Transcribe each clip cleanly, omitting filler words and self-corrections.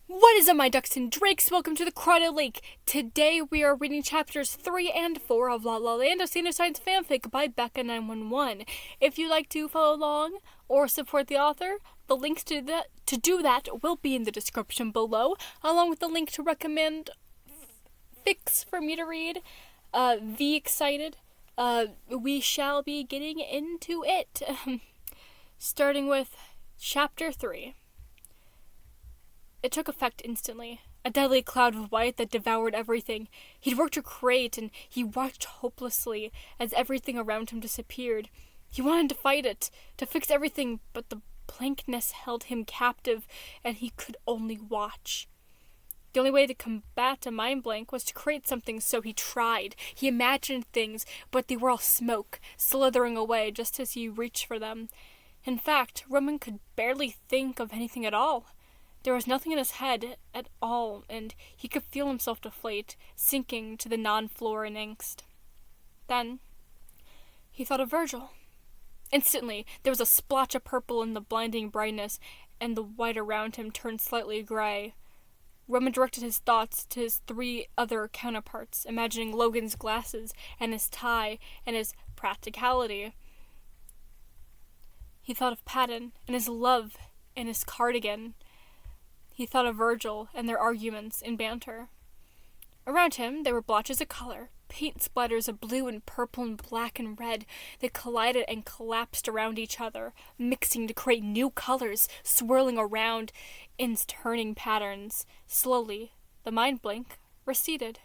What is up, my ducks and drakes? Welcome to the Crowded Lake. Today we are reading chapters 3 and 4 of La La Land, a Senior Science fanfic by Bekka911. If you'd like to follow along or support the author, the links to do that will be in the description below, along with the link to recommend fics for me to read. Be excited. We shall be getting into it. Starting with chapter 3. It took effect instantly. A deadly cloud of white that devoured everything. He'd worked to create, and he watched hopelessly as everything around him disappeared. He wanted to fight it, to fix everything, but the blankness held him captive, and he could only watch. The only way to combat a mind blank was to create something, so he tried. He imagined things, but they were all smoke, slithering away just as he reached for them. In fact, Roman could barely think of anything at all. There was nothing in his head at all, and he could feel himself deflate, sinking to the non-floor in angst. Then, he thought of Virgil. Instantly, there was a splotch of purple in the blinding brightness, and the white around him turned slightly gray. Roman directed his thoughts to his three other counterparts, imagining Logan's glasses, and his tie, and his practicality. He thought of Patton, and his love, and his cardigan. He thought of Virgil and their arguments and banter. Around him, there were blotches of color, paint splatters of blue and purple and black and red that collided and collapsed around each other, mixing to create new colors, swirling around in turning patterns. Slowly, the mind blank receded.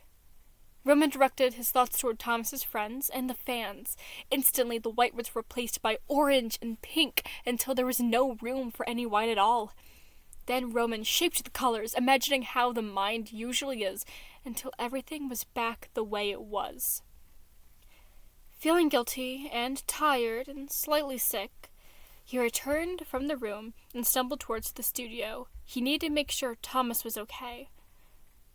Roman directed his thoughts toward Thomas's friends and the fans. Instantly, the white was replaced by orange and pink until there was no room for any white at all. Then Roman shaped the colors, imagining how the mind usually is, until everything was back the way it was. Feeling guilty and tired and slightly sick, he returned from the room and stumbled towards the studio. He needed to make sure Thomas was okay.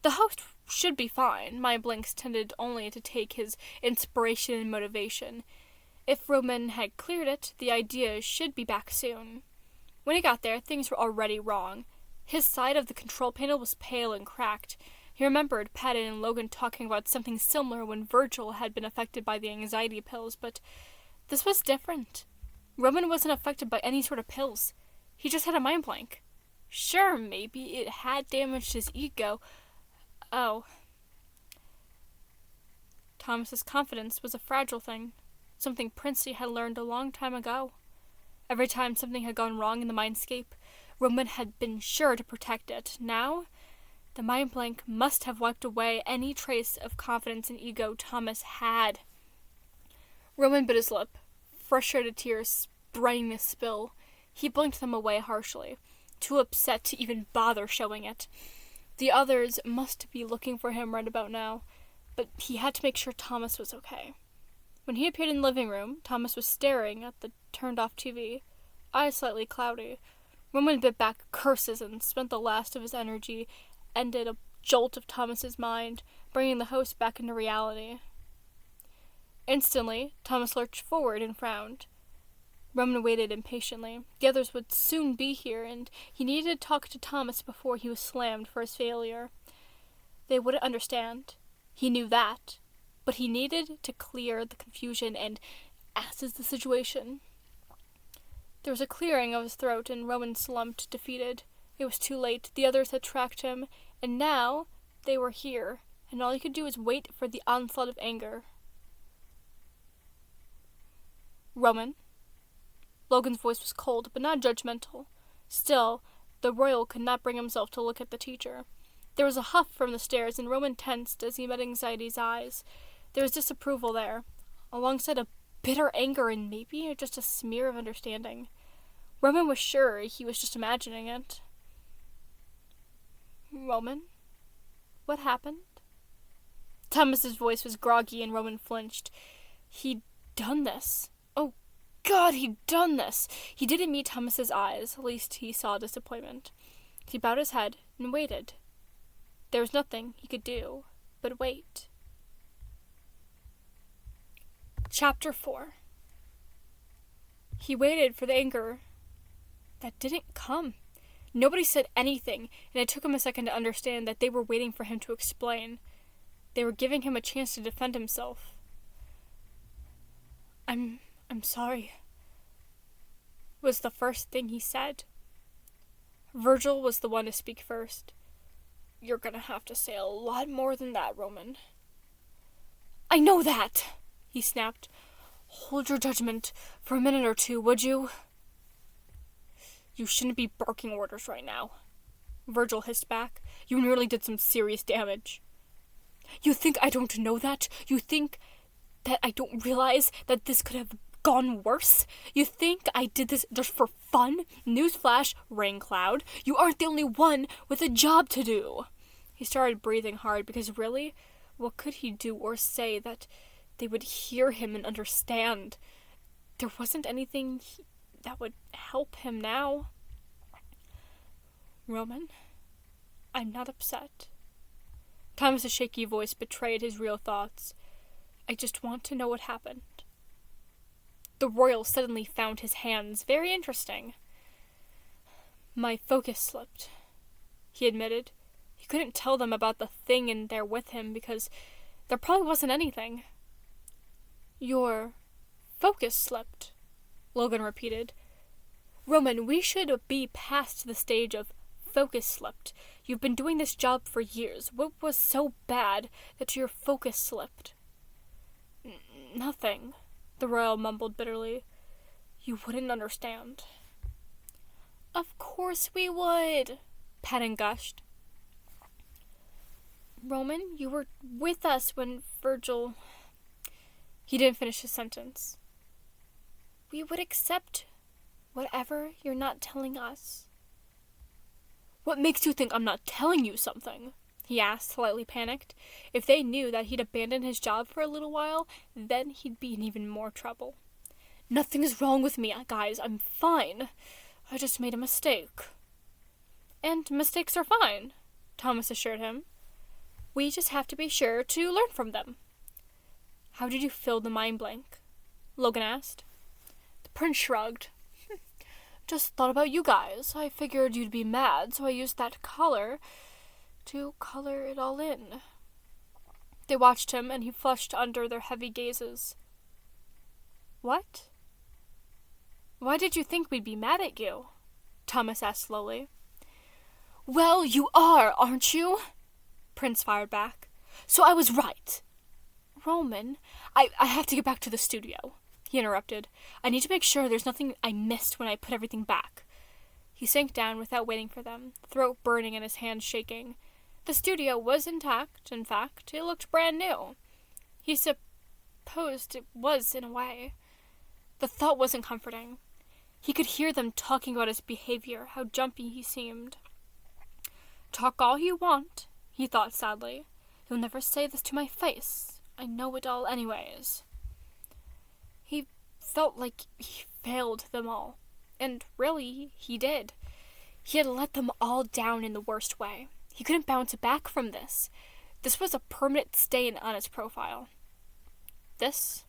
The host should be fine. Mind blanks tended only to take his inspiration and motivation. If Roman had cleared it, the idea should be back soon. When he got there, things were already wrong. His side of the control panel was pale and cracked. He remembered Patton and Logan talking about something similar when Virgil had been affected by the anxiety pills, but this was different. Roman wasn't affected by any sort of pills. He just had a mind blank. Sure, maybe it had damaged his ego. Oh. Thomas's confidence was a fragile thing, something Princey had learned a long time ago. Every time something had gone wrong in the mindscape, Roman had been sure to protect it. Now, the mind blank must have wiped away any trace of confidence and ego Thomas had. Roman bit his lip, frustrated tears spraying the spill. He blinked them away harshly, too upset to even bother showing it. The others must be looking for him right about now, but he had to make sure Thomas was okay. When he appeared in the living room, Thomas was staring at the turned-off TV, eyes slightly cloudy. Roman bit back curses and spent the last of his energy, ended a jolt of Thomas's mind, bringing the host back into reality. Instantly, Thomas lurched forward and frowned. Roman waited impatiently. The others would soon be here, and he needed to talk to Thomas before he was slammed for his failure. They wouldn't understand. He knew that. But he needed to clear the confusion and assess the situation. There was a clearing of his throat, and Roman slumped, defeated. It was too late. The others had tracked him, and now they were here, and all he could do was wait for the onslaught of anger. Roman. Logan's voice was cold, but not judgmental. Still, the royal could not bring himself to look at the teacher. There was a huff from the stairs, and Roman tensed as he met Anxiety's eyes. There was disapproval there, alongside a bitter anger and maybe just a smear of understanding. Roman was sure he was just imagining it. Roman? What happened? Thomas's voice was groggy and Roman flinched. He'd done this. Oh, God, he'd done this. He didn't meet Thomas's eyes, at least he saw disappointment. He bowed his head and waited. There was nothing he could do but wait. Chapter 4. He waited for the anger that didn't come. Nobody said anything, and it took him a second to understand that they were waiting for him to explain. They were giving him a chance to defend himself. I'm sorry, was the first thing he said. Virgil was the one to speak first. You're gonna have to say a lot more than that, Roman. I know that, he snapped. Hold your judgment for a minute or two, would you? You shouldn't be barking orders right now, Virgil hissed back. You nearly did some serious damage. You think I don't know that? You think that I don't realize that this could have gone worse? You think I did this just for fun? Newsflash, rain cloud. You aren't the only one with a job to do. He started breathing hard because really, what could he do or say that they would hear him and understand? There wasn't anything that would help him now. Roman, I'm not upset. Thomas's shaky voice betrayed his real thoughts. I just want to know what happened. The royal suddenly found his hands very interesting. My focus slipped, he admitted. He couldn't tell them about the thing in there with him because there probably wasn't anything. Your focus slipped, Logan repeated. Roman, we should be past the stage of focus slipped. You've been doing this job for years. What was so bad that your focus slipped? Nothing, the royal mumbled bitterly. You wouldn't understand. Of course we would, Patton gushed. Roman, you were with us when Virgil... He didn't finish his sentence. We would accept whatever you're not telling us. What makes you think I'm not telling you something? He asked, slightly panicked. If they knew that he'd abandoned his job for a little while, then he'd be in even more trouble. Nothing's wrong with me, guys. I'm fine. I just made a mistake. And mistakes are fine, Thomas assured him. We just have to be sure to learn from them. How did you fill the mind blank? Logan asked. The prince shrugged. Just thought about you guys. I figured you'd be mad, so I used that color to color it all in. They watched him, and he flushed under their heavy gazes. What? Why did you think we'd be mad at you? Thomas asked slowly. Well, you are, aren't you? Prince fired back. So I was right. Roman, I have to get back to the studio, he interrupted. I need to make sure there's nothing I missed when I put everything back. He sank down without waiting for them, throat burning and his hands shaking. The studio was intact. In fact, it looked brand new. He supposed it was, in a way. The thought wasn't comforting. He could hear them talking about his behavior, how jumpy he seemed. Talk all you want, he thought sadly. You'll never say this to my face. I know it all anyways. He felt like he failed them all. And really, he did. He had let them all down in the worst way. He couldn't bounce back from this. This was a permanent stain on his profile. This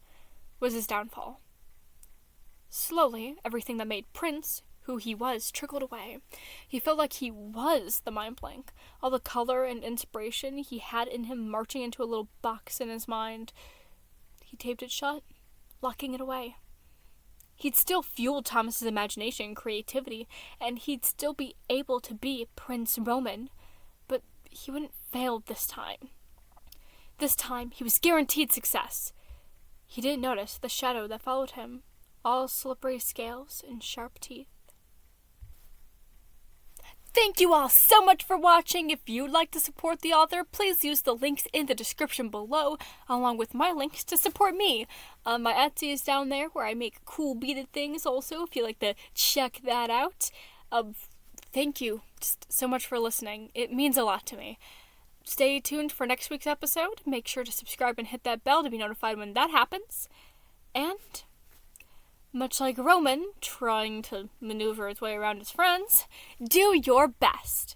was his downfall. Slowly, everything that made Prince who he was trickled away. He felt like he was the mind blank. All the color and inspiration he had in him marching into a little box in his mind. He taped it shut, locking it away. He'd still fuel Thomas's imagination and creativity, and he'd still be able to be Prince Roman, but he wouldn't fail this time. This time, he was guaranteed success. He didn't notice the shadow that followed him, all slippery scales and sharp teeth. Thank you all so much for watching. If you'd like to support the author, please use the links in the description below, along with my links to support me. My Etsy is down there where I make cool beaded things also, if you'd like to check that out. Thank you just so much for listening. It means a lot to me. Stay tuned for next week's episode. Make sure to subscribe and hit that bell to be notified when that happens. And much like Roman trying to maneuver his way around his friends, do your best.